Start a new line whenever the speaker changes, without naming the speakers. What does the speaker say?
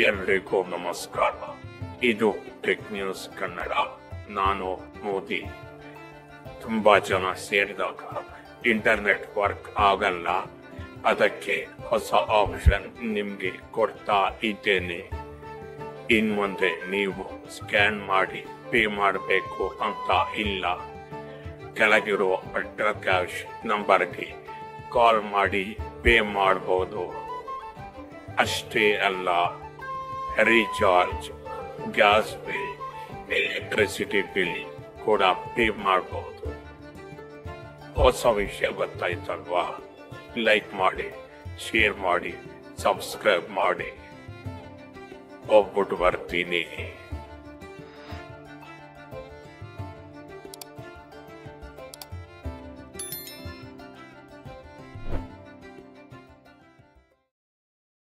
ಎಲ್ರಿಗೂ ನಮಸ್ಕಾರ. ಇದು ಟೆಕ್ ನ್ಯೂಸ್ ಕನ್ನಡ. ನಾನು ಮೋದಿ. ತುಂಬಾ ಜನ ಸೇರಿದಾಗ ಇಂಟರ್ನೆಟ್ ವರ್ಕ್ ಆಗಲ್ಲ, ಅದಕ್ಕೆ ಹೊಸ ಆಪ್ಷನ್ ನಿಮ್ಗೆ ಕೊಡ್ತಾ ಇದ್ದೇನೆ. ಇನ್ ಮುಂದೆ ನೀವು ಸ್ಕ್ಯಾನ್ ಮಾಡಿ ಪೇ ಮಾಡಬೇಕು ಅಂತ ಇಲ್ಲ. ಕೆಳಗಿರುವ ಅಲ್ಟ್ರಾ ಕ್ಯಾಶ್ ನಂಬರ್ಗೆ ಕಾಲ್ ಮಾಡಿ ಪೇ ಮಾಡಬಹುದು. ಅಷ್ಟೇ ಅಲ್ಲ, recharge, gas bill, electricity bill ಕೂಡ ಪೇ ಮಾಡಬಹುದು. ಹೊಸ ವಿಷಯ ಗೊತ್ತಾಯ್ತಲ್ವಾ? ಲೈಕ್ ಮಾಡಿ, ಶೇರ್ ಮಾಡಿ, ಸಬ್ಸ್ಕ್ರೈಬ್ ಮಾಡಿ. ಹೋಗ್ಬಿಟ್ಟು ಬರ್ತೀನಿ.